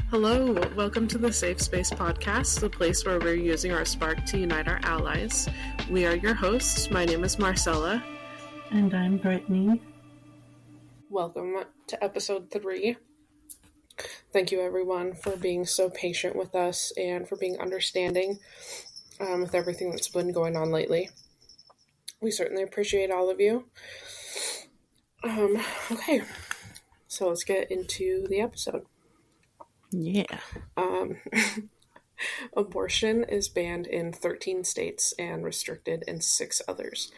Hello, welcome to the Safe Space Podcast, the place where we're using our spark to unite our allies. We are your hosts. My name is Marcella. And I'm Brittany. Welcome to episode 3. Thank you, everyone, for being so patient with us and for being understanding with everything that's been going on lately. We certainly appreciate all of you. Okay, so let's get into the episode. Yeah. Abortion is banned in 13 states and restricted in 6 others.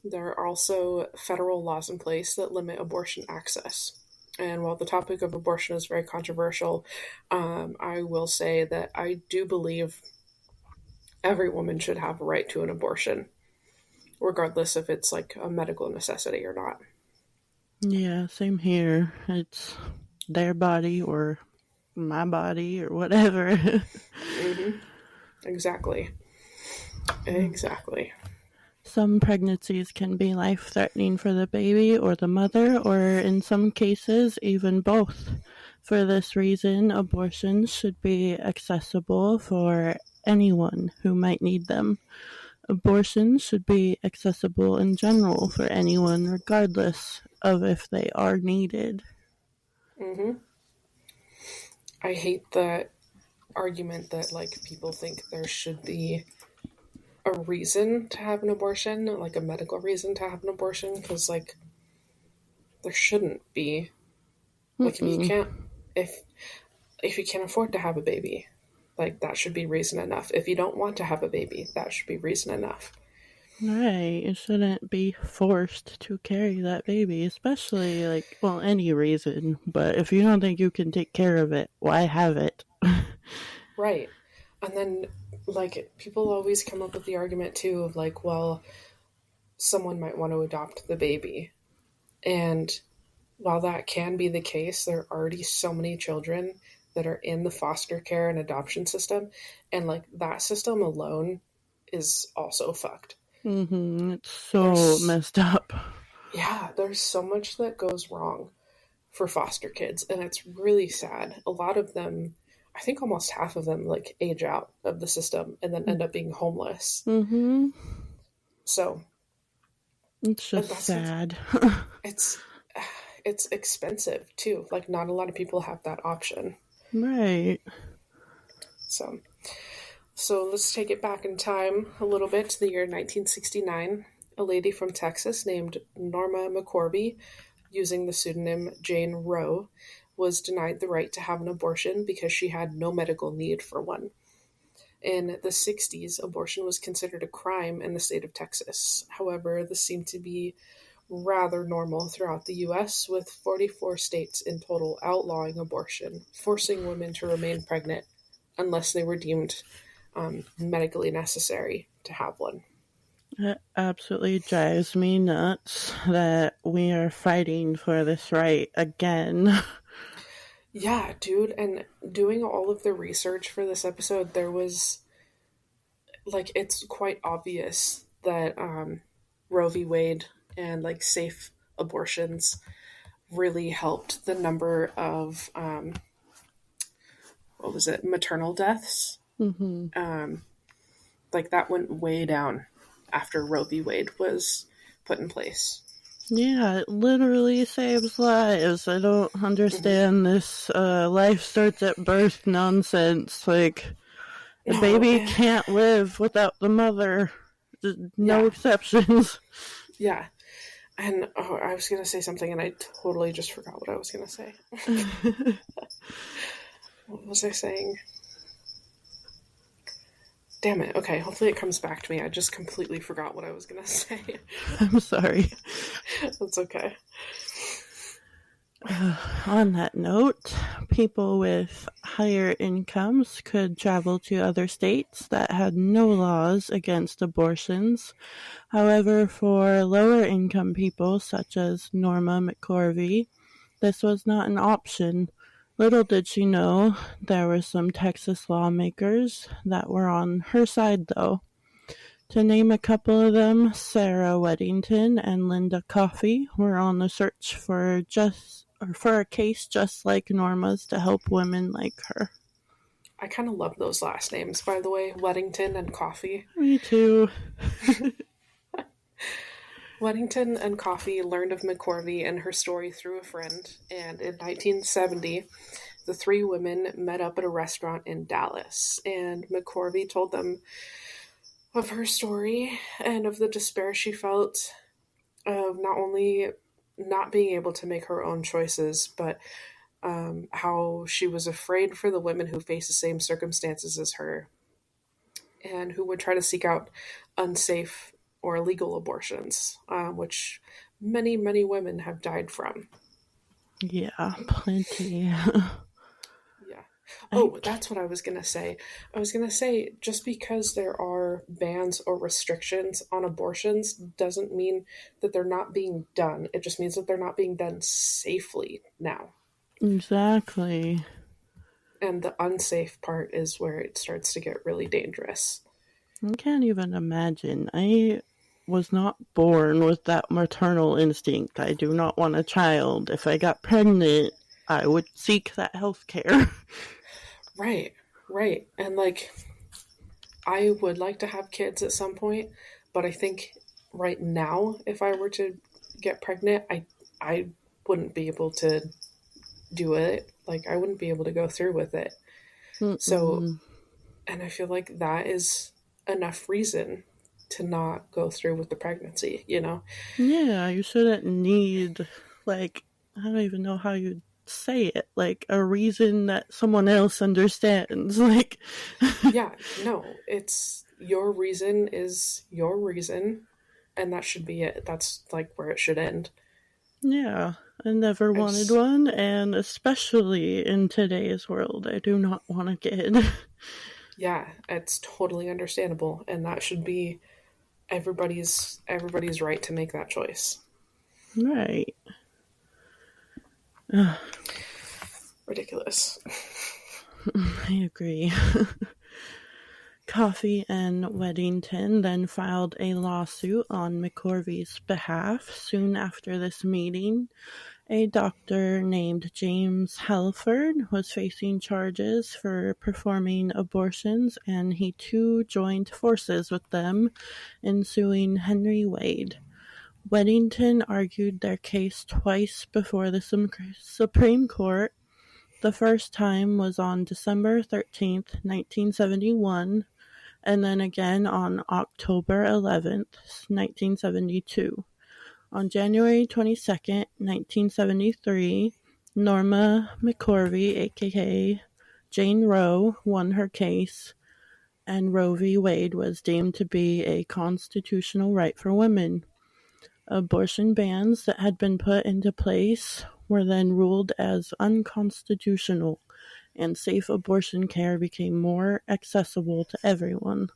There are also federal laws in place that limit abortion access. And while the topic of abortion is very controversial, I will say that I do believe every woman should have a right to an abortion, regardless if it's like a medical necessity or not. Yeah, same here. It's their body or my body or whatever. Mm-hmm. Exactly. Some pregnancies can be life-threatening for the baby or the mother, or in some cases, even both. For this reason, abortions should be accessible for anyone who might need them. Abortions should be accessible in general for anyone, regardless of if they are needed. Mm-hmm. I hate the argument that like people think there should be a reason to have an abortion, like a medical reason to have an abortion, because like there shouldn't be. Like if you can't afford to have a baby, like that should be reason enough. If you don't want to have a baby, that should be reason enough. Right, you shouldn't be forced to carry that baby, especially any reason. But if you don't think you can take care of it, why have it? Right. And then, like, people always come up with the argument, too, of, like, well, someone might want to adopt the baby. And while that can be the case, there are already so many children that are in the foster care and adoption system. And, like, that system alone is also fucked. Mm-hmm. It's so messed up. Yeah, there's so much that goes wrong for foster kids. And it's really sad. A lot of them... I think almost half of them like age out of the system and then end up being homeless. Mm-hmm. So it's just sad. It's expensive too. Like not a lot of people have that option. Right. So let's take it back in time a little bit to the year 1969. A lady from Texas named Norma McCorvey, using the pseudonym Jane Roe, was denied the right to have an abortion because she had no medical need for one. In the 60s, abortion was considered a crime in the state of Texas. However, this seemed to be rather normal throughout the U.S., with 44 states in total outlawing abortion, forcing women to remain pregnant unless they were deemed medically necessary to have one. It absolutely drives me nuts that we are fighting for this right again. Yeah, dude, and doing all of the research for this episode, there was, like, it's quite obvious that Roe v. Wade and, like, safe abortions really helped the number of, maternal deaths. Mm-hmm. Like, that went way down after Roe v. Wade was put in place. Yeah, it literally saves lives. I don't understand this life starts at birth nonsense. Like, the baby can't live without the mother. No exceptions. Yeah. And I was going to say something and I totally just forgot what I was going to say. What was I saying? Damn it. Okay, hopefully it comes back to me. I just completely forgot what I was going to say. I'm sorry. That's okay. On that note, people with higher incomes could travel to other states that had no laws against abortions. However, for lower income people, such as Norma McCorvey, this was not an option. Little did she know there were some Texas lawmakers that were on her side, though. To name a couple of them, Sarah Weddington and Linda Coffey were on the search for or for a case just like Norma's to help women like her. I kind of love those last names, by the way, Weddington and Coffey. Me too. Weddington and Coffey learned of McCorvey and her story through a friend, and in 1970, the three women met up at a restaurant in Dallas, and McCorvey told them of her story and of the despair she felt of not only not being able to make her own choices, but how she was afraid for the women who face the same circumstances as her and who would try to seek out unsafe or illegal abortions, which many, many women have died from. Yeah, plenty. Yeah. Oh, that's what I was going to say. I was going to say just because there are bans or restrictions on abortions doesn't mean that they're not being done. It just means that they're not being done safely now. Exactly. And the unsafe part is where it starts to get really dangerous. I can't even imagine. I was not born with that maternal instinct. I do not want a child. If I got pregnant, I would seek that health care. Right, right. And like, I would like to have kids at some point, but I think right now, if I were to get pregnant, I wouldn't be able to do it. Like, I wouldn't be able to go through with it. So, Mm-mm. and I feel like that is enough reason to not go through with the pregnancy, you know? Yeah, you shouldn't need, like, I don't even know how you say it, like a reason that someone else understands. Like, Yeah, no, it's your reason is your reason, and that should be it. That's like where it should end. yeah, I never I wanted just, one, and especially in today's world, I do not want a kid. yeah, it's totally understandable, and that should be everybody's right to make that choice. Right. Ridiculous. I agree. Coffey and Weddington then filed a lawsuit on McCorvey's behalf. Soon after this meeting, a doctor named James Halford was facing charges for performing abortions, and he too joined forces with them in suing Henry Wade. Weddington argued their case twice before the Supreme Court. The first time was on December 13th, 1971, and then again on October 11th, 1972. On January 22nd, 1973, Norma McCorvey, aka Jane Roe, won her case, and Roe v. Wade was deemed to be a constitutional right for women. Abortion bans that had been put into place were then ruled as unconstitutional, and safe abortion care became more accessible to everyone.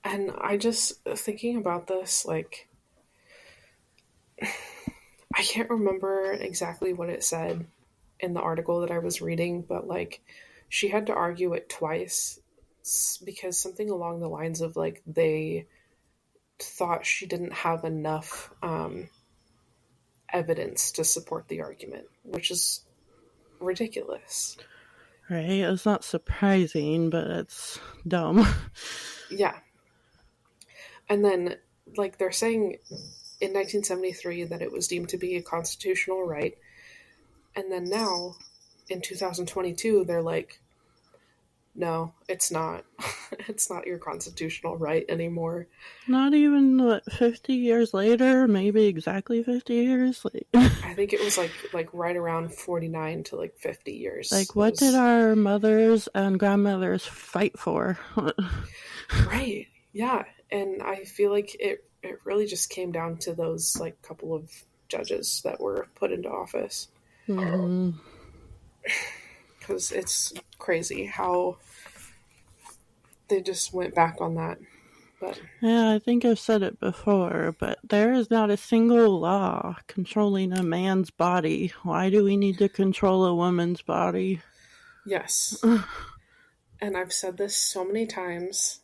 And I just thinking about this, like I can't remember exactly what it said in the article that I was reading, but like she had to argue it twice because something along the lines of like they thought she didn't have enough evidence to support the argument, which is ridiculous. Right? It's not surprising, but it's dumb. Yeah. And then, like, they're saying in 1973 that it was deemed to be a constitutional right. And then now, in 2022, they're like, no, it's not. It's not your constitutional right anymore. Not even, 50 years later? Maybe exactly 50 years? I think it was like right around 49 to like 50 years. Like, It what did was our mothers and grandmothers fight for? right. Yeah. And I feel like it really just came down to those like couple of judges that were put into office. Mm-hmm. Because it's crazy how they just went back on that. But Yeah, I think I've said it before, but there is not a single law controlling a man's body. Why do we need to control a woman's body? yes, and I've said this so many times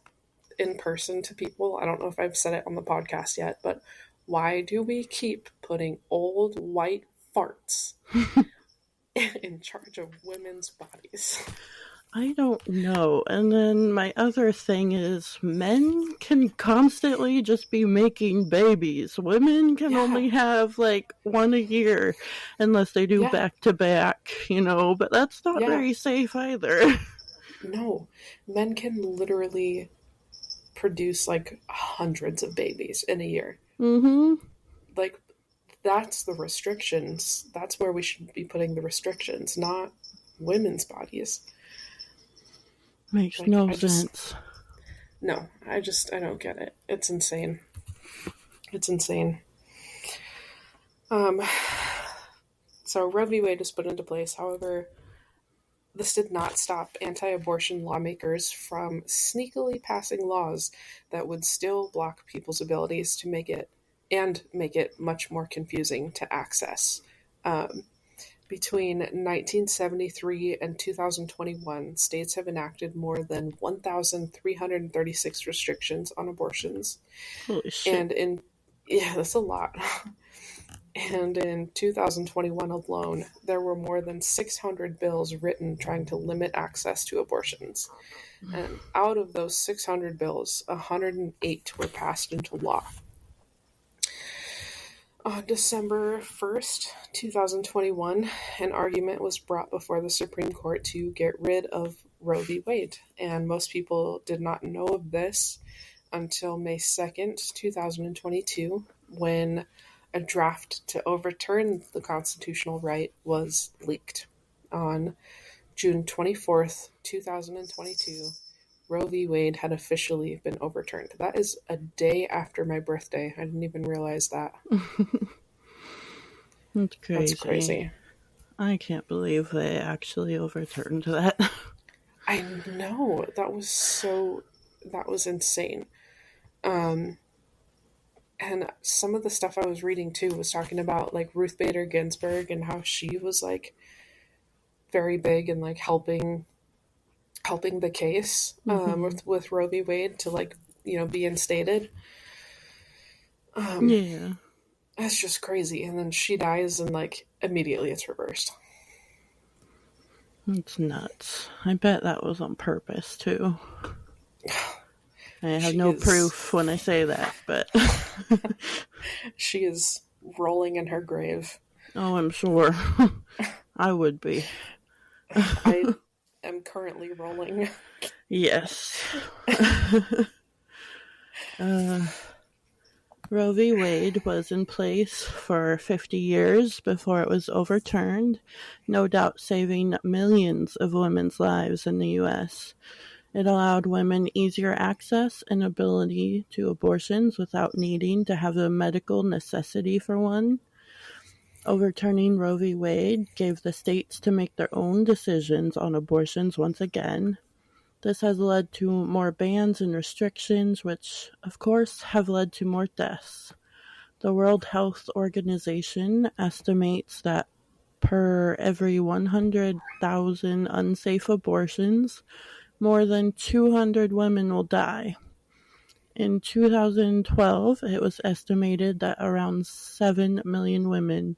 in person to people. I don't know if I've said it on the podcast yet, but why do we keep putting old white farts in charge of women's bodies? I don't know. And then my other thing is men can constantly just be making babies. Women can Yeah, only have like one a year unless they do yeah, back to back, but that's not yeah. very safe either. No, men can literally produce like hundreds of babies in a year. Mm-hmm. Like, that's the restrictions. That's where we should be putting the restrictions, not women's bodies. Makes Like, no sense. no, I don't get it. It's insane. It's insane. Um, so Roe v. Wade was put into place. However, this did not stop anti-abortion lawmakers from sneakily passing laws that would still block people's abilities to make it much more confusing to access. Um, Between 1973 and 2021, states have enacted more than 1,336 restrictions on abortions. Holy shit. And yeah, that's a lot. And in 2021 alone, there were more than 600 bills written trying to limit access to abortions. And out of those 600 bills, 108 were passed into law. On December 1st, 2021, an argument was brought before the Supreme Court to get rid of Roe v. Wade, and most people did not know of this until May 2nd, 2022, when a draft to overturn the constitutional right was leaked. On June 24th, 2022, Roe v. Wade had officially been overturned. That is a day after my birthday. I didn't even realize that. That's crazy. That's crazy. I can't believe they actually overturned that. I know. That was insane. And some of the stuff I was reading too was talking about like Ruth Bader Ginsburg and how she was like very big and like helping the case with Roe v. Wade to like be instated. Yeah. That's just crazy. And then she dies and like immediately it's reversed. It's nuts. I bet that was on purpose too. I have no proof when I say that, but she is rolling in her grave. Oh, I'm sure. I would be. I am currently rolling. Yes. Roe v. Wade was in place for 50 years before it was overturned, no doubt saving millions of women's lives in the U.S. It allowed women easier access and ability to abortions without needing to have a medical necessity for one. Overturning Roe v. Wade gave the states to make their own decisions on abortions once again. This has led to more bans and restrictions, which, of course, have led to more deaths. The World Health Organization estimates that per every 100,000 unsafe abortions, more than 200 women will die. In 2012, it was estimated that around 7 million women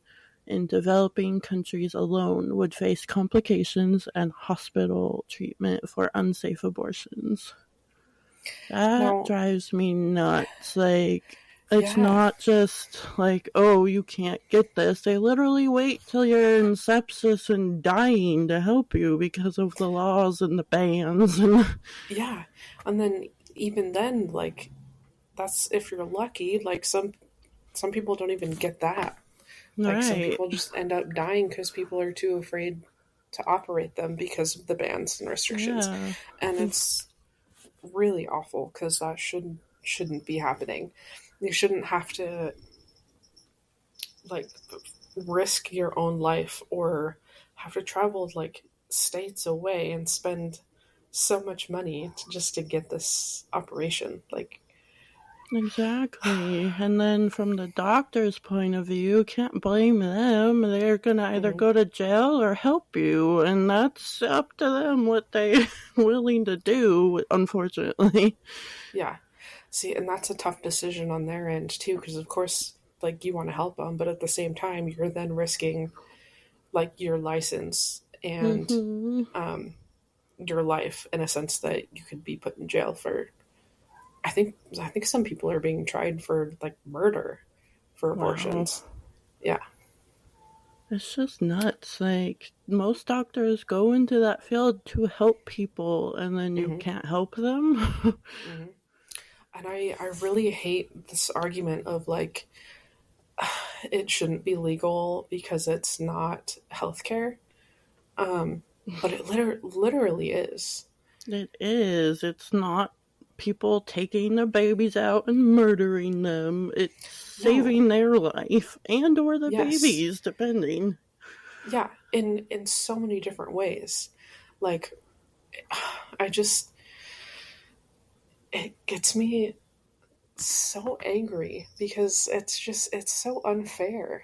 in developing countries alone would face complications and hospital treatment for unsafe abortions. That drives me nuts. Like, it's not just like, oh, you can't get this. They literally wait till you're in sepsis and dying to help you because of the laws and the bans. Yeah. And then, even then, like, that's if you're lucky. Like, some people don't even get that. Like, some people just end up dying because people are too afraid to operate them because of the bans and restrictions. Yeah. And it's really awful because that shouldn't be happening. You shouldn't have to, like, risk your own life or have to travel, like, states away and spend so much money just to get this operation. Like, exactly. And then from the doctor's point of view, can't blame them. They're going to either go to jail or help you. And that's up to them what they're willing to do, unfortunately. Yeah. See, and that's a tough decision on their end, too, because, of course, like you want to help them, but at the same time you're then risking like your license and Mm-hmm. your life in a sense that you could be put in jail for. I think some people are being tried for like murder for Wow. abortions. Yeah. It's just nuts. Like, most doctors go into that field to help people, and then you Hmm. can't help them. Hmm. And I really hate this argument of like it shouldn't be legal because it's not healthcare. But it literally is. It is. It's not people taking their babies out and murdering them. It's No. saving their life and or the Yes. babies, depending. Yeah. In so many different ways. Like I just it gets me so angry because it's so unfair.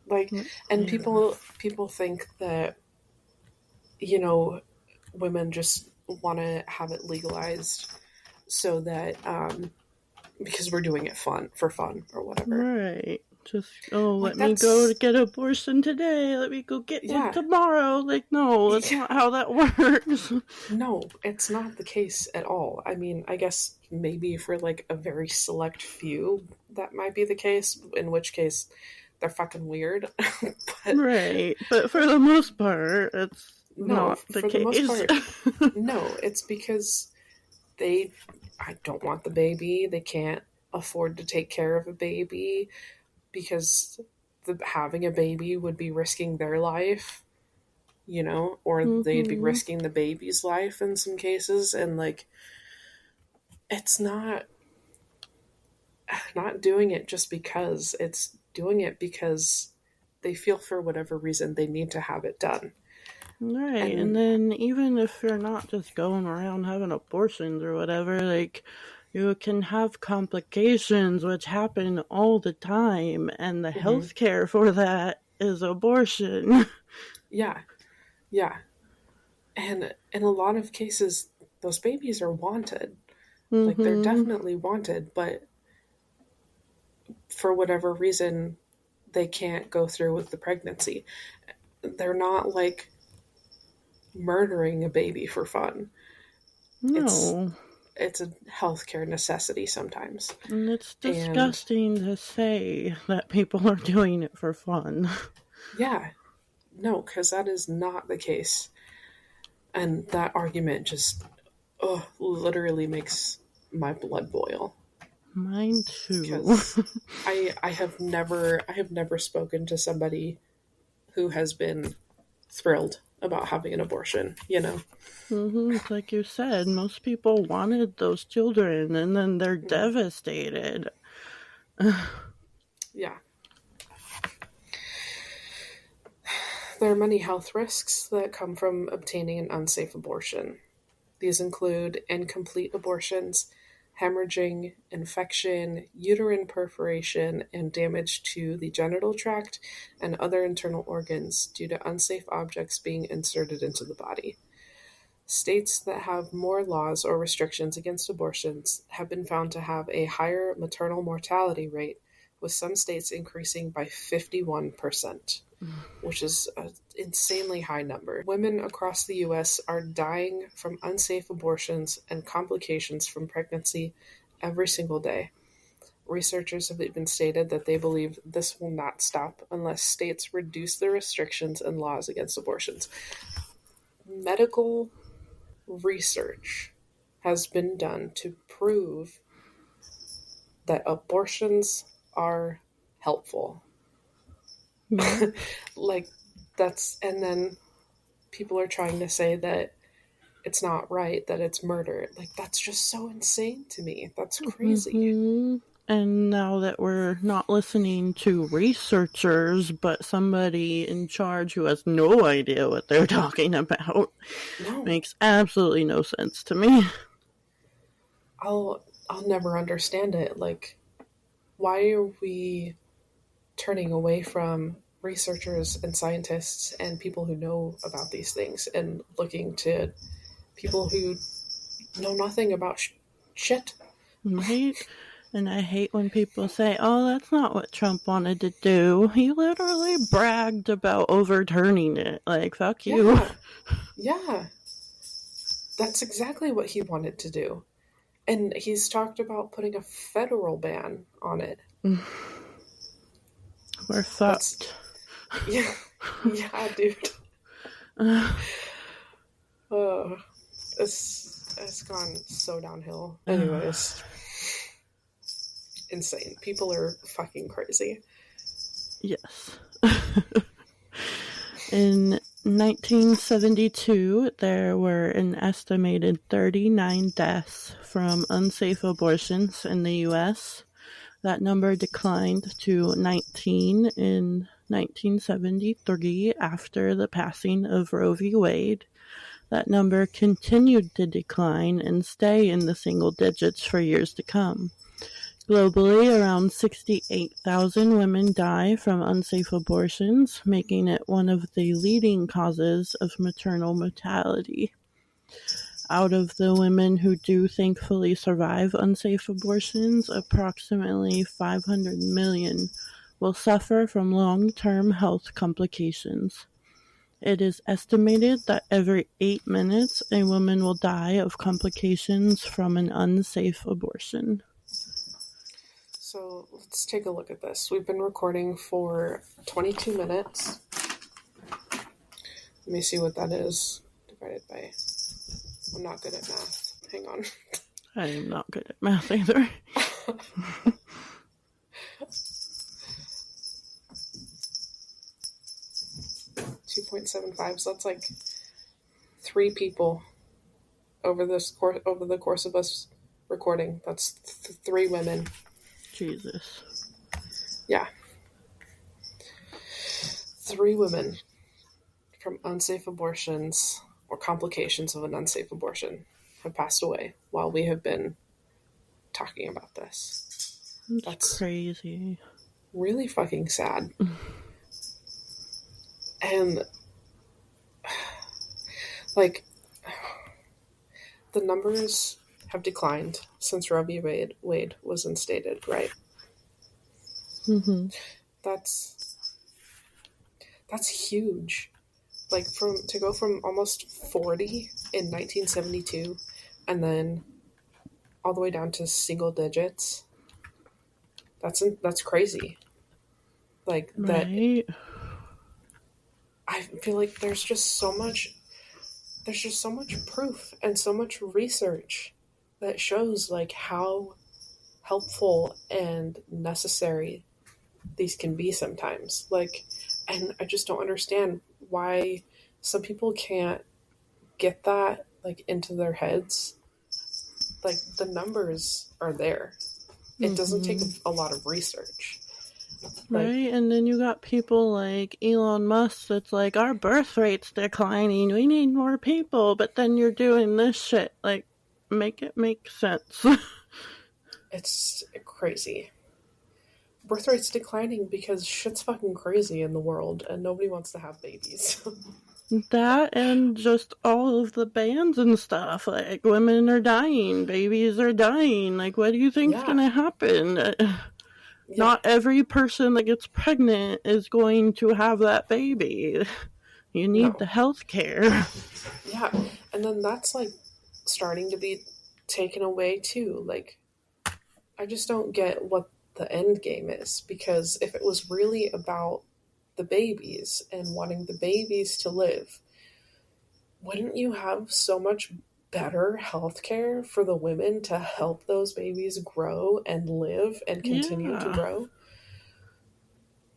Like, It and is. people think that you know women just want to have it legalized so that because we're doing it for fun or whatever. Right. Just, oh, Like let me go to that's get an abortion today. Let me go get one yeah. tomorrow. Like, no, that's Yeah. not how that works. No, it's not the case at all. I mean, I guess maybe for like a very select few that might be the case, in which case they're fucking weird. But Right. But for the most part, it's no, not the for the most case. part, no, it's because they I don't want the baby. They can't afford to take care of a baby because having a baby would be risking their life, or they'd be Mm-hmm. risking the baby's life in some cases. And like, it's not doing it just because, it's doing it because they feel for whatever reason they need to have it done. Right. And And then even if you're not just going around having abortions or whatever, like, you can have complications which happen all the time, and the mhm, health care for that is abortion. yeah, yeah. And in a lot of cases, those babies are wanted. Like, they're Mm-hmm. definitely wanted, but for whatever reason, they can't go through with the pregnancy. They're not like murdering a baby for fun. It's No. it's a healthcare necessity sometimes. And it's And disgusting to say that people are doing it for fun. yeah, no, because that is not the case. And that argument just literally makes my blood boil Mine too. because I have never spoken to somebody who has been thrilled about having an abortion. It's like you said, most people wanted those children and then they're Hmm. devastated. Yeah, there are many health risks that come from obtaining an unsafe abortion. These include incomplete abortions, hemorrhaging, infection, uterine perforation, and damage to the genital tract and other internal organs due to unsafe objects being inserted into the body. States that have more laws or restrictions against abortions have been found to have a higher maternal mortality rate, with some states increasing by 51%, which is an insanely high number. Women across the US are dying from unsafe abortions and complications from pregnancy every single day. Researchers have even stated that they believe this will not stop unless states reduce the restrictions and laws against abortions. Medical research has been done to prove that abortions are helpful. Yeah. Like, and then people are trying to say that it's not right, that it's murder. Like, that's just so insane to me. That's crazy. hmm And now that we're not listening to researchers, but somebody in charge who has no idea what they're talking about, No, makes absolutely no sense to me. I'll never understand it. Like, why are we turning away from researchers and scientists and people who know about these things and looking to people who know nothing about shit? Right? And I hate when people say, oh, that's not what Trump wanted to do. He literally bragged about overturning it. Like, fuck you. Yeah, yeah. That's exactly what he wanted to do. And he's talked about putting a federal ban on it. We're fucked. Yeah, yeah, dude. It's gone so downhill. Anyways, insane. People are fucking crazy. Yes. In 1972, there were an estimated 39 deaths from unsafe abortions in the U.S. That number declined to 19 in 1973 after the passing of Roe v. Wade. That number continued to decline and stay in the single digits for years to come. Globally, around 68,000 women die from unsafe abortions, making it one of the leading causes of maternal mortality. Out of the women who do thankfully survive unsafe abortions, approximately 500 million will suffer from long-term health complications. It is estimated that every 8 minutes a woman will die of complications from an unsafe abortion. So let's take a look at this. We've been recording for 22 minutes. Let me see what that is divided by. I'm not good at math. Hang on. I am not good at math either. 2.75. So that's like 3 people over the course of us recording. That's 3 women. Jesus. Yeah. 3 women from unsafe abortions or complications of an unsafe abortion have passed away while we have been talking about this. That's crazy. Really fucking sad. And like the numbers have declined since Roe v. Wade was instated, right? Mm-hmm. That's huge. Like to go from almost 40 in 1972 and then all the way down to single digits. That's crazy. Like right. That I feel like there's just so much proof and so much research that shows like how helpful and necessary these can be sometimes. Like, and I just don't understand why some people can't get that like into their heads. Like the numbers are there. It doesn't take a lot of research. Like, right, and then you got people like Elon Musk that's like, our birth rate's declining, we need more people, but then you're doing this shit. Like, make it make sense. It's crazy. Birth rate's declining because shit's fucking crazy in the world and nobody wants to have babies. That and just all of the bans and stuff. Like, women are dying, babies are dying. Like, what do you think's gonna happen? Yeah. Not every person that gets pregnant is going to have that baby. You need the health care. Yeah, and then that's like starting to be taken away too. Like, I just don't get what the end game is, because if it was really about the babies and wanting the babies to live, wouldn't you have so much better healthcare for the women to help those babies grow and live and continue to grow?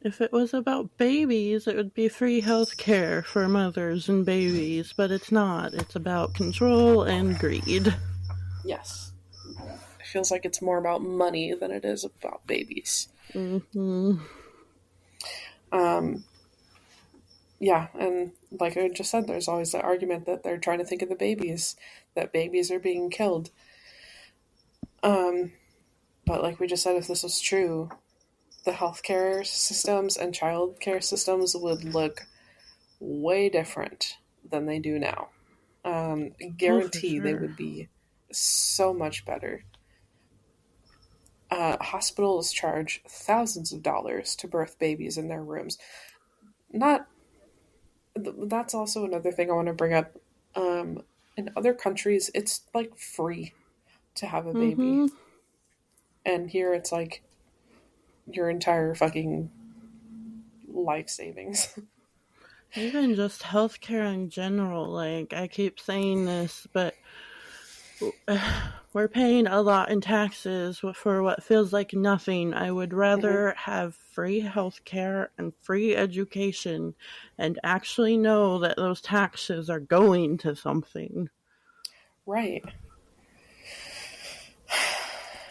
If it was about babies, it would be free healthcare for mothers and babies, but it's not. It's about control and greed. Yes. It feels like it's more about money than it is about babies. Mm-hmm. Yeah, and like I just said, there's always the argument that they're trying to think of the babies, that babies are being killed. But like we just said, if this was true, the healthcare systems and childcare systems would look way different than they do now. Guarantee they would be so much better. Hospitals charge thousands of dollars to birth babies in their rooms. Not That's also another thing I want to bring up. In other countries, it's like free to have a baby, Mm-hmm. and here it's like your entire fucking life savings. Even just healthcare in general, like I keep saying this, but we're paying a lot in taxes for what feels like nothing. I would Hmm. rather have free healthcare and free education and actually know that those taxes are going to something. Right.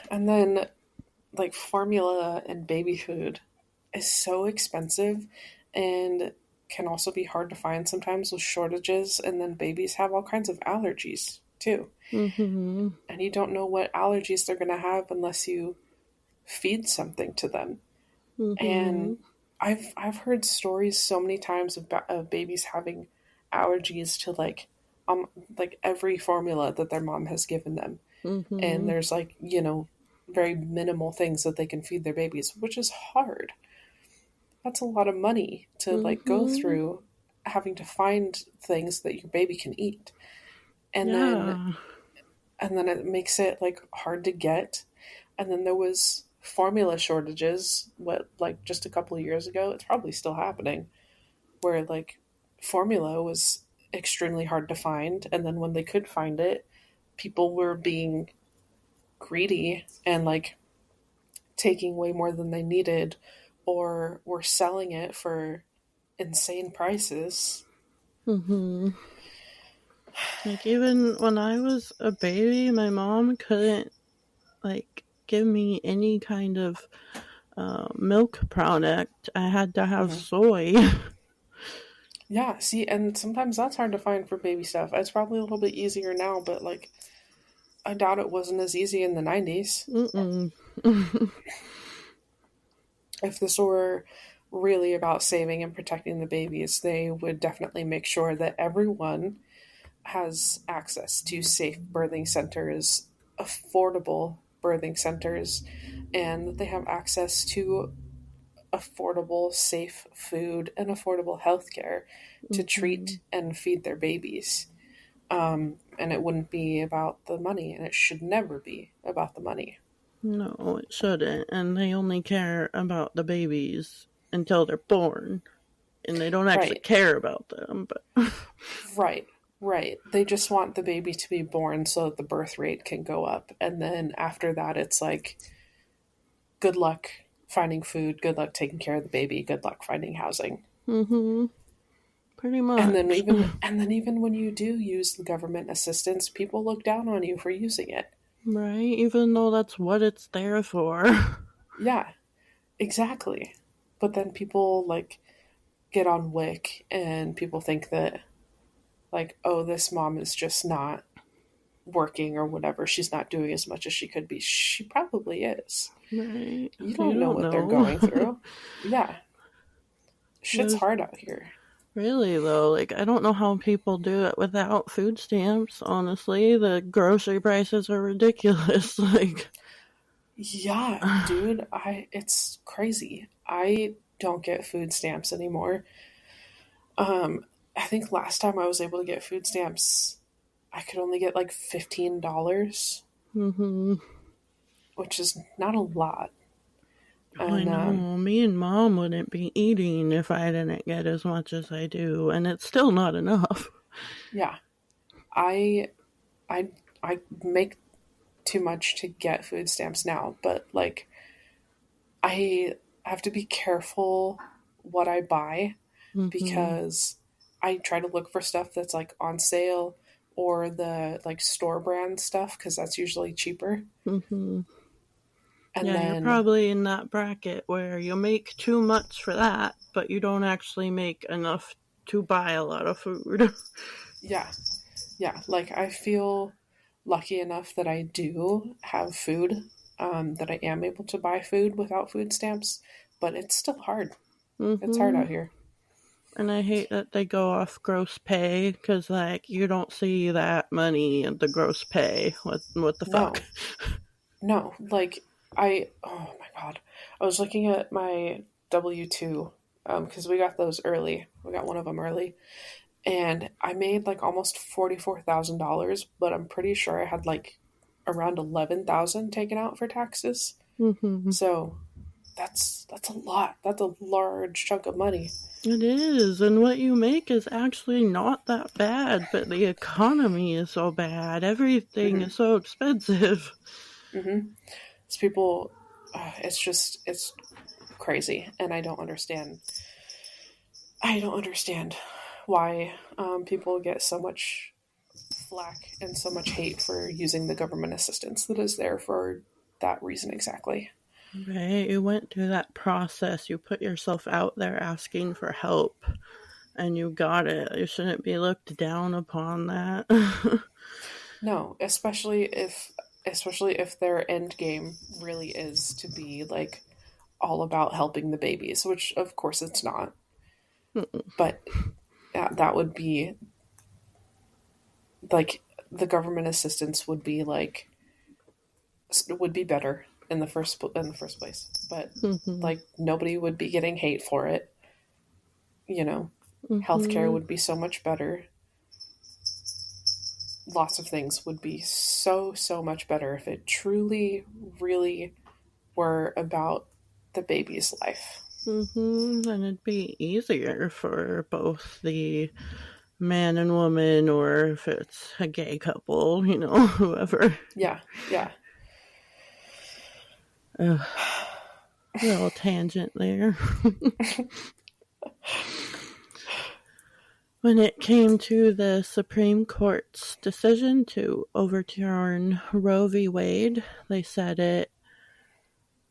And then, like, formula and baby food is so expensive and can also be hard to find sometimes with shortages. And then babies have all kinds of allergies too. Mm-hmm. And you don't know what allergies they're going to have unless you feed something to them. Mm-hmm. And I've heard stories so many times of babies having allergies to like every formula that their mom has given them. And Mm-hmm. there's like, very minimal things that they can feed their babies, which is hard. That's a lot of money to like go Mm-hmm. through having to find things that your baby can eat. And then Yeah. and then it makes it like hard to get. And then there was formula shortages what like just a couple of years ago. It's probably still happening where like formula was extremely hard to find, and then when they could find it, people were being greedy and like taking way more than they needed or were selling it for insane prices. Mm-hmm. Like even when I was a baby, my mom couldn't like give me any kind of milk product. I had to have Hmm. soy. Yeah, see, and sometimes that's hard to find for baby stuff. It's probably a little bit easier now, but like I doubt it wasn't as easy in the 90s. Mm-mm. If this were really about saving and protecting the babies, they would definitely make sure that everyone has access to safe birthing centers, affordable birthing centers, and that they have access to affordable, safe food and affordable healthcare to Mm-hmm. treat and feed their babies. And it wouldn't be about the money, and it should never be about the money. No, it shouldn't. And they only care about the babies until they're born. And they don't actually Right, care about them. But right, right. They just want the baby to be born so that the birth rate can go up. And then after that, it's like, good luck finding food, good luck taking care of the baby, good luck finding housing. mm-hmm. Pretty And then much. even when you do use the government assistance, people look down on you for using it. Right? Even though that's what it's there for. Yeah, exactly. But then people like get on Wick and people think that like, oh, this mom is just not working or whatever. She's not doing as much as she could be. She probably is. Right? You You don't know don't what they're know. going through. Yeah, shit's There's hard out here. really though, like I don't know how people do it without food stamps, honestly. The grocery prices are ridiculous. Like Yeah, dude, I it's crazy. I don't get food stamps anymore. Um, I think last time I was able to get food stamps, I could only get like $15, mm-hmm. which is not a lot. I And know. Me and mom wouldn't be eating if I didn't get as much as I do, and it's still not enough. yeah, I I I make too much to get food stamps now, but like I have to be careful what I buy Mm-hmm. because I try to look for stuff that's like on sale or the like store brand stuff because that's usually cheaper. Mm-hmm. And Yeah, you're then probably in that bracket where you make too much for that, but you don't actually make enough to buy a lot of food. yeah, yeah, like I feel lucky enough that I do have food, that I am able to buy food without food stamps, but it's still hard. It's hard Mm-hmm. out here. And I hate that they go off gross pay because, like, you don't see that money in the gross pay. What the fuck? No, no, like oh my God. I was looking at my W-2 because we got those early. We got one of them early. And I made like almost $44,000, but I'm pretty sure I had like around 11,000 taken out for taxes. Mm-hmm. So that's a lot. That's a large chunk of money. It is, and what you make is actually not that bad, but the economy is so bad. Everything Hmm. is so expensive. Hmm. It's people. It's crazy, and I don't understand. I don't understand why people get so much flack and so much hate for using the government assistance that is there for that reason exactly. Right? You went through that process. You put yourself out there asking for help, and you got it. You shouldn't be looked down upon that. No, especially if their end game really is to be like all about helping the babies, which of course it's not. But that would be like the government assistance would be better in the first place. But Mm-hmm. like nobody would be getting hate for it. You know, healthcare Mm-hmm. would be so much better. Lots of things would be so much better if it truly, really were about the baby's life. Mm-hmm. And it'd be easier for both the man and woman, or if it's a gay couple, whoever. Yeah, yeah. Ugh, little tangent there. When it came to the Supreme Court's decision to overturn Roe v. Wade, they said it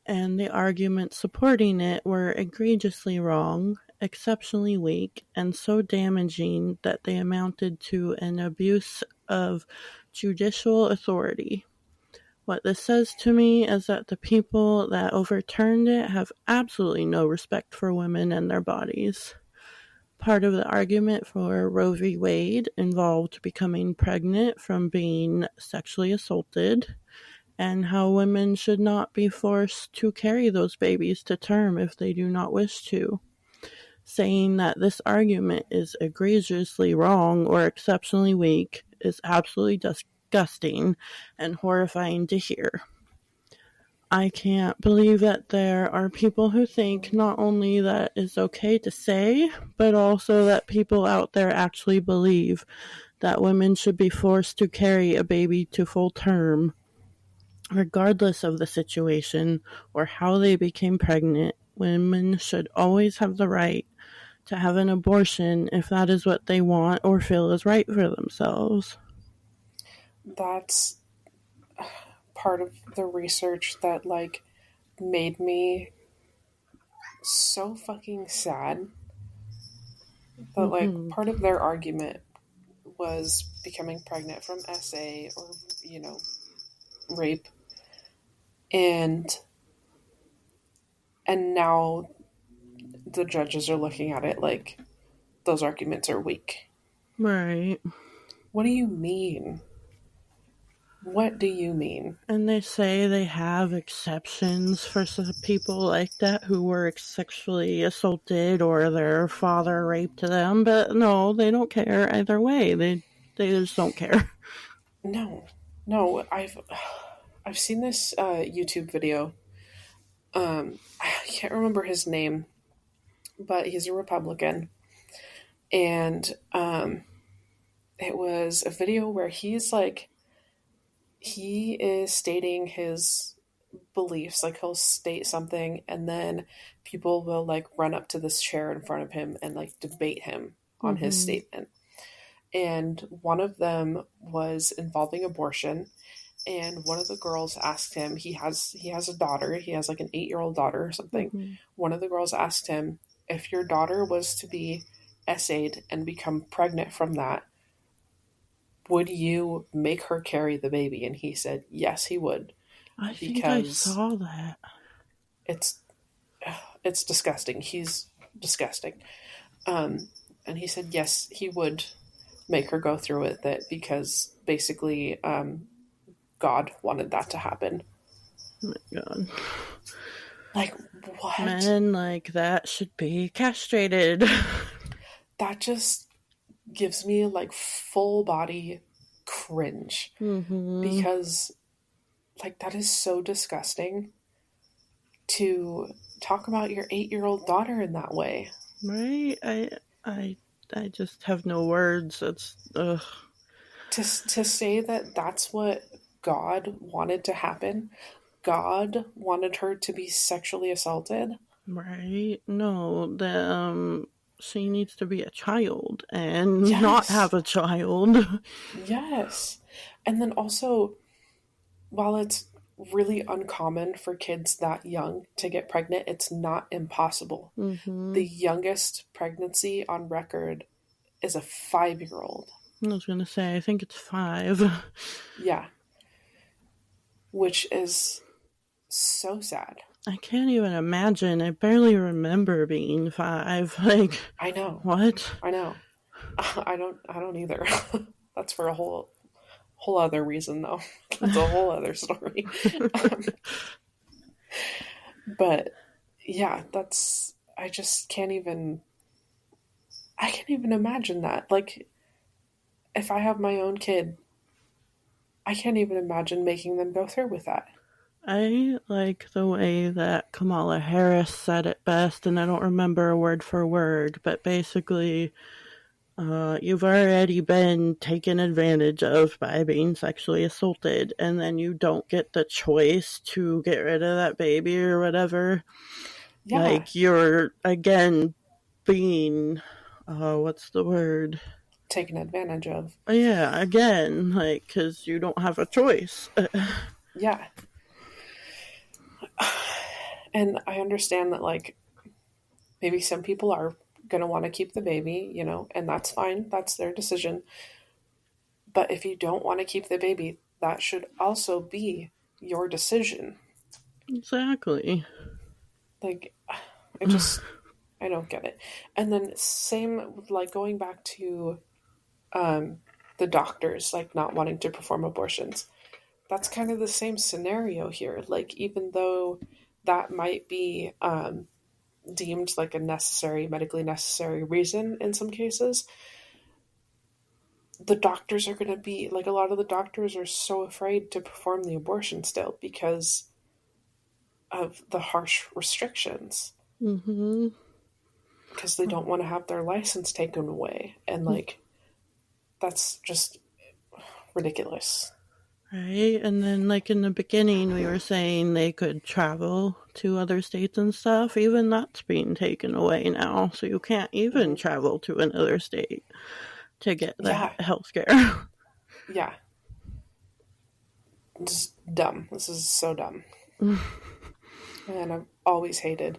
and the arguments supporting it were egregiously wrong, exceptionally weak, and so damaging that they amounted to an abuse of judicial authority. What this says to me is that the people that overturned it have absolutely no respect for women and their bodies. Part of the argument for Roe v. Wade involved becoming pregnant from being sexually assaulted, and how women should not be forced to carry those babies to term if they do not wish to. Saying that this argument is egregiously wrong or exceptionally weak is absolutely disgusting and horrifying to hear. I can't believe that there are people who think not only that it's okay to say, but also that people out there actually believe that women should be forced to carry a baby to full term, regardless of the situation or how they became pregnant. Women should always have the right to have an abortion if that is what they want or feel is right for themselves. That's part of the research that like made me so fucking sad that like Mm-hmm. part of their argument was becoming pregnant from SA or rape and now the judges are looking at it like those arguments are weak. Right. What do you mean? What do you mean? And they say they have exceptions for some people like that who were sexually assaulted or their father raped them, but no, they don't care either way. They just don't care. No, no. I've seen this YouTube video. I can't remember his name, but he's a Republican, and it was a video where he is stating his beliefs. Like he'll state something, and then people will like run up to this chair in front of him and like debate him on his Mm-hmm. statement. And one of them was involving abortion. And one of the girls asked him. He has a daughter. He has like an 8-year-old daughter or something. Mm-hmm. One of the girls asked him if your daughter was to be essayed and become pregnant from that, would you make her carry the baby? And he said yes, he would, I think I because saw that. it's it's disgusting. He's disgusting. Um, and he said yes, he would make her go through with it because basically God wanted that to happen. Oh my God. Like, what? Men like that should be castrated. That just gives me like full body cringe Mm-hmm. because like that is so disgusting to talk about your 8-year-old daughter in that way. Right? I I just have no words. It's ugh. To say that that's what God wanted to happen. God wanted her to be sexually assaulted. Right? No, the she needs to be a child and not have Yes. a child. Yes. And then also, while it's really uncommon for kids that young to get pregnant, it's not impossible. Mm-hmm. The youngest pregnancy on record is a 5-year old. I was gonna say, I think it's 5. Yeah. Which is so sad. I can't even imagine. I barely remember being 5. Like, I know. what? I know. I don't either. That's for a whole other reason though. That's a whole other story. But yeah, that's I just can't even I can't even imagine that. Like if I have my own kid, I can't even imagine making them go through with that. I like the way that Kamala Harris said it best, and I don't remember a word for word, but basically, you've already been taken advantage of by being sexually assaulted, and then you don't get the choice to get rid of that baby or whatever. Yeah, Like, you're again being, what's the word? taken advantage of. Yeah, again, like, because you don't have a choice. Yeah. And I understand that like maybe some people are going to want to keep the baby, and that's fine. That's their decision. But if you don't want to keep the baby, that should also be your decision. Exactly. Like, I don't get it. And then, same, like, going back to the doctors, like, not wanting to perform abortions. That's kind of the same scenario here. Like, even though that might be deemed like a medically necessary reason in some cases, the doctors are going to be like a lot of the doctors are so afraid to perform the abortion still because of the harsh restrictions Mm-hmm. because they don't want to have their license taken away and like that's just ridiculous. Right, and then like in the beginning, we were saying they could travel to other states and stuff. Even that's being taken away now, so you can't even Hmm. travel to another state to get the Yeah, health care. yeah, it's dumb. This is so dumb. And I've always hated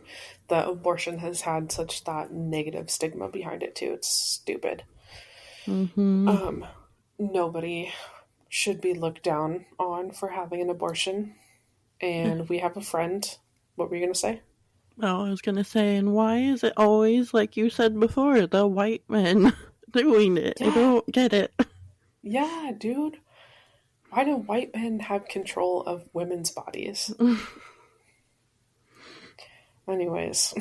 that abortion has had such that negative stigma behind it too. It's stupid. Mm-hmm. um Nobody should be looked down on for having an abortion. And we have a friend. What were you going to say? Oh, I was gonna say, and why is it always like you said before, the white men doing it? I Yeah, don't get it. yeah, dude. Why do white men have control of women's bodies? Anyways,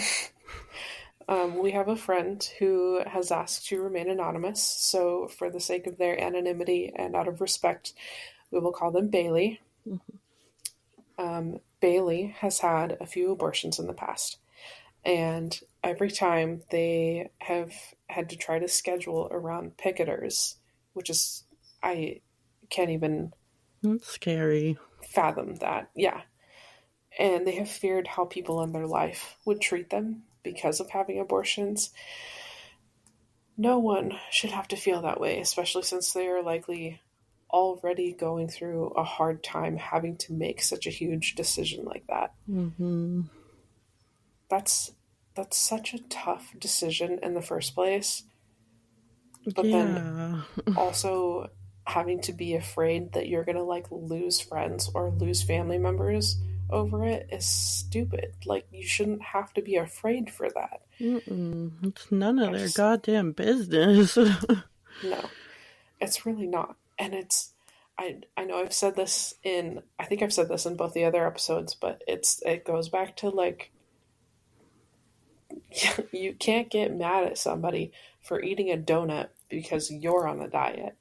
we have a friend who has asked to remain anonymous. So, for the sake of their anonymity and out of respect, we will call them Bailey. Bailey has had a few abortions in the past. And every time they have had to try to schedule around picketers, which is, I can't even That's scary. fathom that. Yeah. And they have feared how people in their life would treat them because of having abortions. No one should have to feel that way, especially since they are likely already going through a hard time having to make such a huge decision like that. Mm-hmm. That's that's such a tough decision in the first place. But then Yeah. also having to be afraid that you're going to like lose friends or lose family members over it is stupid. Like you shouldn't have to be afraid for that. Mm-mm. It's none of I their just goddamn business. no. It's really not. And I know I think I've said this in both the other episodes, but it goes back to like you can't get mad at somebody for eating a donut because you're on a diet.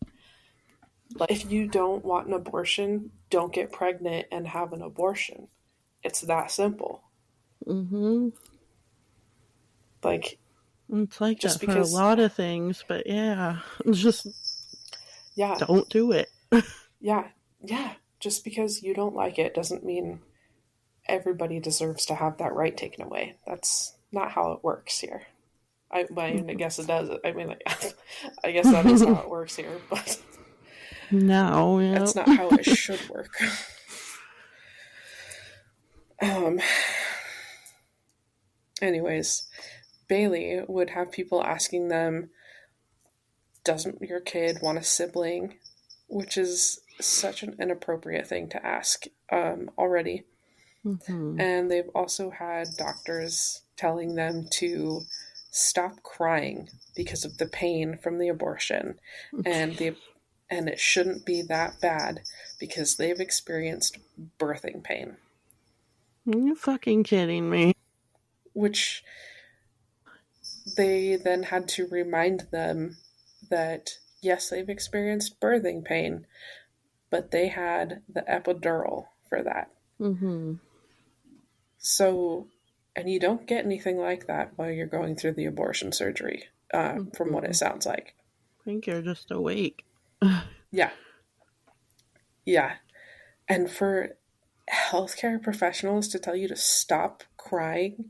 Like if you don't want an abortion, don't get pregnant and have an abortion. It's that simple. Mm-hmm. Like It's like just that for a because lot of things, but yeah, just yeah, don't do it. yeah, yeah, just because you don't like it doesn't mean everybody deserves to have that right taken away. That's not how it works here. I guess it does. I mean, like, I guess that is how it works here, but No, that's yep. not how it should work. Um. Anyways, Bailey would have people asking them, "Doesn't your kid want a sibling?" Which is such an inappropriate thing to ask already. Mm-hmm. And they've also had doctors telling them to stop crying because of the pain from the abortion, and the and it shouldn't be that bad because they've experienced birthing pain, Are you fucking kidding me? which they then had to remind them that yes, they've experienced birthing pain, but they had the epidural for that. Mm-hmm. So, and you don't get anything like that while you're going through the abortion surgery, from what it Mm-hmm. sounds like. I think you're just awake. Yeah, yeah. And for healthcare professionals to tell you to stop crying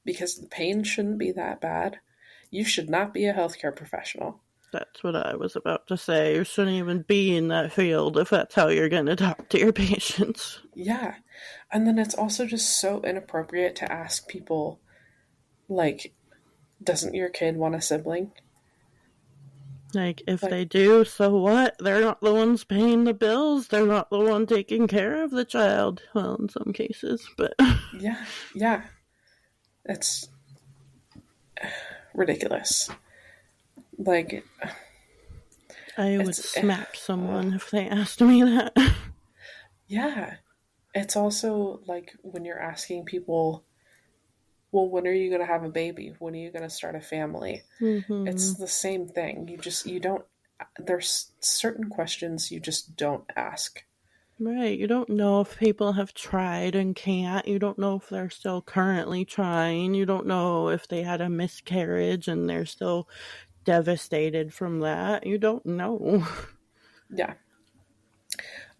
because the pain shouldn't be that bad, you should not be a healthcare professional. That's what I was about to say. You shouldn't even be in that field if that's how you're going to talk to your patients. Yeah. And then it's also just so inappropriate to ask people, like, doesn't your kid want a sibling? Like, if Like, they do, so what? They're not the ones paying the bills. They're not the one taking care of the child. Well, in some cases, but yeah, yeah. It's ridiculous. Like, I would it's, smack someone if they asked me that. yeah. It's also like when you're asking people, well, when are you going to have a baby? When are you going to start a family? Mm-hmm. It's the same thing. You don't, there's certain questions you just don't ask. Right. You don't know if people have tried and can't. You don't know if they're still currently trying. You don't know if they had a miscarriage and they're still devastated from that. You don't know. Yeah.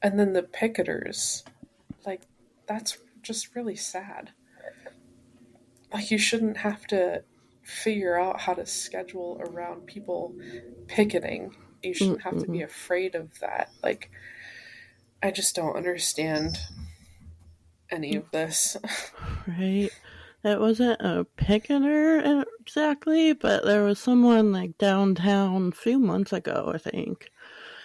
And then the picketers, like, that's just really sad. Like, you shouldn't have to figure out how to schedule around people picketing. You shouldn't have to be Mm-mm. afraid of that. Like, I just don't understand any of this. Right. It wasn't a picketer exactly, but there was someone like downtown a few months ago, I think.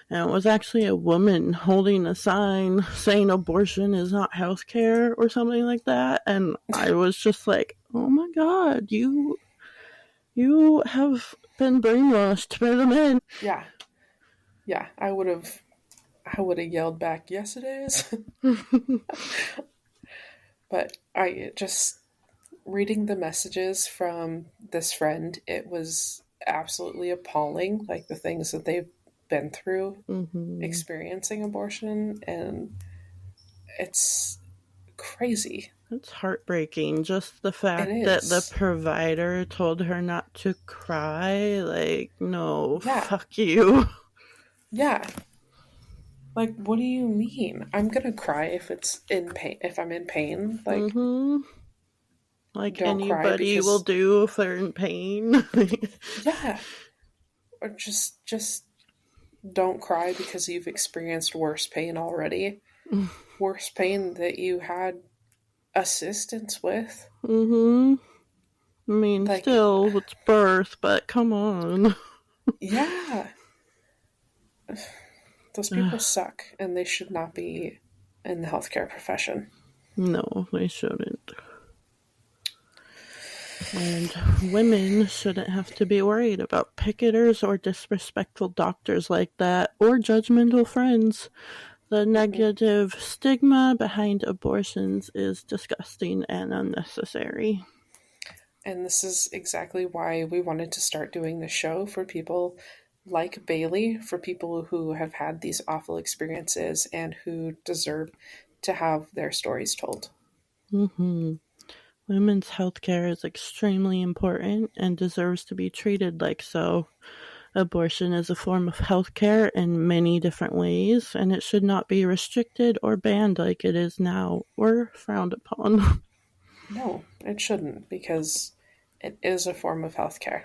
And it was actually a woman holding a sign saying abortion is not health care or something like that. And I was just like, oh my God, you have been brainwashed by the men. Yeah, yeah. I would have yelled back, "Yes, it is." But I just reading the messages from this friend, it was absolutely appalling. Like the things that they've been through Mm-hmm. experiencing abortion, and it's crazy. It's heartbreaking. Just the It fact that the is. provider told her not to cry. Like, no, Yeah, fuck you. yeah. Like, what do you mean? I'm gonna cry if it's in pain. If I'm in pain, like, Mm-hmm. Like don't cry anybody will because do if they're in pain. yeah, or just don't cry because you've experienced worse pain already. Worse pain that you had assistance with. Mm-hmm. I mean, Like, still, it's birth, but come on. yeah, those people suck and they should not be in the healthcare profession. No, they shouldn't. And women shouldn't have to be worried about picketers or disrespectful doctors like that, or judgmental friends. The Mm-mm. negative stigma behind abortions is disgusting and unnecessary. And this is exactly why we wanted to start doing the show for people like Bailey, for people who have had these awful experiences and who deserve to have their stories told. Mm-hmm. Women's health care is extremely important and deserves to be treated like so. Abortion is a form of health care in many different ways, and it should not be restricted or banned like it is now or frowned upon. No, it shouldn't, because it is a form of healthcare.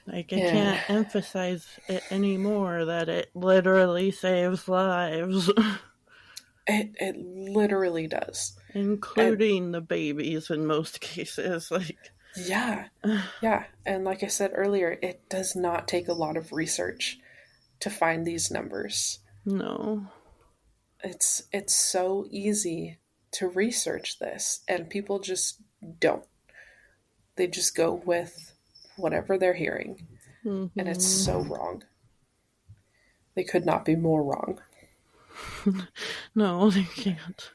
Like, I And can't emphasize it anymore that it literally saves lives, it literally does. And including the babies in most cases. Like, yeah, yeah. And like I said earlier, it does not take a lot of research to find these numbers. no. It's so easy to research this, and people just don't. They just go with whatever they're hearing, and it's Mm-hmm. so wrong. They could not be more wrong. No, they can't.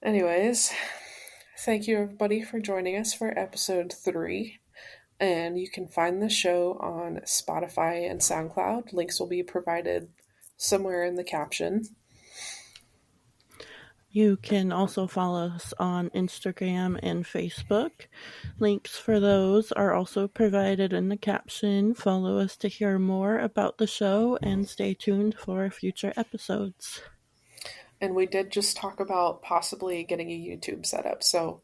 Anyways, thank you everybody for joining us for episode 3. And you can find the show on Spotify and SoundCloud. Links will be provided somewhere in the caption. You can also follow us on Instagram and Facebook. Links for those are also provided in the caption. Follow us to hear more about the show and stay tuned for future episodes. And we did just talk about possibly getting a YouTube set up, so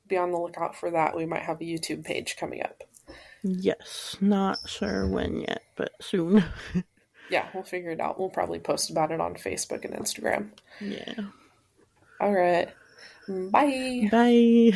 be on the lookout for that. We might have a YouTube page coming up. Yes, not sure when yet, but soon. Yeah, we'll figure it out. We'll probably post about it on Facebook and Instagram. Yeah. All right. Bye. Bye.